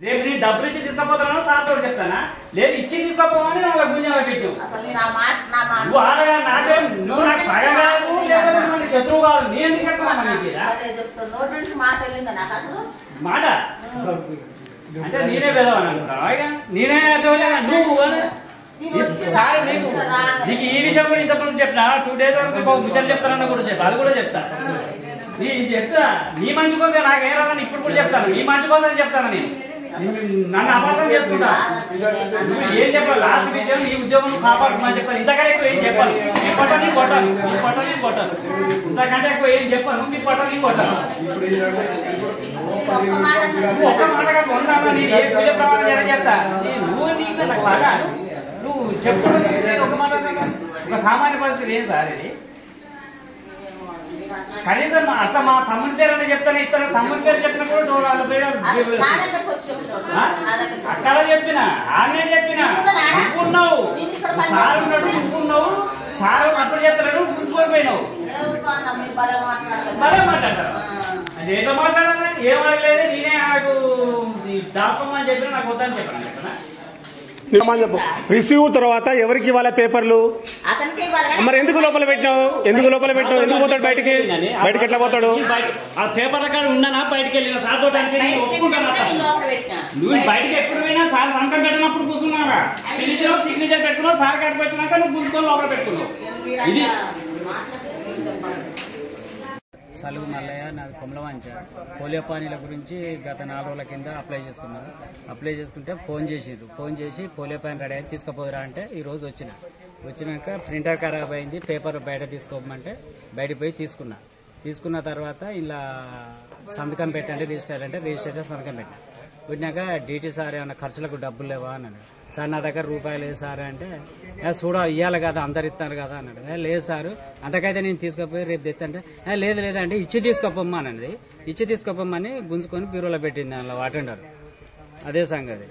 రేపు నీ డబ్బులు ఇచ్చి తీసుకుపోతాను సార్తో చెప్తానా లేదు ఇచ్చి తీసుకోపోవని వాళ్ళ గుంజాల పెట్టు నువ్వు ఆడగా నాకే నువ్వు నాకు పగ కాదు లేదా మన శత్రువు కాదు నేను ఎందుకు మాట అంటే నేనే పెదవాను అనుకుంటావా నేనే నువ్వు సార్ నీకు ఈ విషయం కూడా ఇంతకుముందు చెప్పినా 2 days వరకు విషయం చెప్తానన్న కూడా చెప్పా అది కూడా చెప్తా నీ చెప్తా నీ మంచి కోసం నాకేం రాదని ఇప్పుడు కూడా చెప్తాను నీ మంచి కోసం చెప్తాను నేను నన్ను అపార్థం చేసుకుంటా నువ్వు ఏం చెప్పాలి లాస్ట్ విషయం నీ ఉద్యోగం కాపాడుకోమని చెప్పాను ఇంతకంటే ఎక్కువ ఏం చెప్పాను నీ పొట్ట నీ కొట్టాను నీ పొట్ట నీ కొట్టాను ఇంతకంటే ఎక్కువ ఏం చెప్పాను నీ పొట్ట నీ కొట్టాను ఒక్క మాటగా కొన్నాను నీ ఏ పూజ ప్రమాణం చేస్తా నువ్వు నీకు నాకు బాగా నువ్వు చెప్పుకుంటే ఒక మాట ఒక సామాన్య పరిస్థితి ఏం సార్ ఇది కనీసం అట్లా మా తమ్ముని పేరు అంటే చెప్తాను ఇతర తమ్ముని పేరు చెప్పిన కూడా అక్కడ చెప్పిన ఆమె చెప్పిన నువ్వున్నావు సార్ ఉన్నాడు నువ్వున్నావు సార్ అప్పుడు చెప్తున్నాడు గుంజుకొని పోయినావు భలే మాట్లాడతారు అది ఏదో మాట్లాడాలి ఏం అడగలేదు నేనే నాకు దాసుకోమని చెప్పిన నాకు వద్దని చెప్పాను చెప్పనా రిసీవ్ తర్వాత ఎవరికి ఇవ్వాలి పేపర్లు మరి ఎందుకు లోపల పెట్టినావు ఎందుకు పోతాడు బయటికి ఎట్లా పోతాడు ఆ పేపర్ల కాడ ఉన్నానా బయటకు వెళ్ళిన సార్ తోటి నువ్వు బయటకి ఎప్పుడు పోయినా సార్ సంతకం పెట్టినప్పుడు కూర్చున్నావా పిలిచినావు సిగ్నేచర్ పెట్టుకున్నావు సార్ కాడికి వచ్చినాక నువ్వు కూర్చుకొని లోపల పెట్టుకున్నావు ఇది సలుగు మల్లయ్య నాది కొమలవంచ పోలియో పానీల గురించి గత 4 రోజుల కింద అప్లై చేసుకుంటే ఫోన్ చేసి పోలియో పానీ రెడీ అయితే తీసుకుపోదురా అంటే ఈరోజు వచ్చినాక ప్రింటర్ ఖరాబ్ అయింది పేపర్ బయట తీసుకోమంటే బయటకు పోయి తీసుకున్న తర్వాత ఇలా సంతకం పెట్టండి రిజిస్టర్ సంతకం పెట్టినాక డీటీ సార్ ఏమన్నా ఖర్చులకు డబ్బులు లేవా అన్నాడు సార్ నా దగ్గర రూపాయలు లేదు సార్ అంటే ఇవ్వాలి కదా అందరు ఇస్తారు కదా అన్నాడు లేదు సార్ అంతకైతే నేను తీసుకుపోయి రేపు తెత్తంటే లేదంటే ఇచ్చి తీసుకోపోమ్మా అన్నది ఇచ్చి తీసుకోపోమ్మని గుంజుకొని బ్యూరోలో పెట్టింది అందులో అటెండర్ అదే సంగతి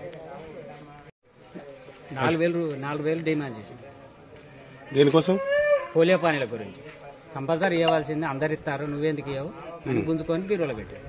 4,000 డిమాండ్ చేసింది దేనికోసం పోలియో పానీల గురించి కంపల్సరీ ఇవ్వాల్సింది అందరు ఇస్తారు నువ్వెందుకు ఇవ్వవు గుంజుకొని బ్యూరోలో పెట్టాడు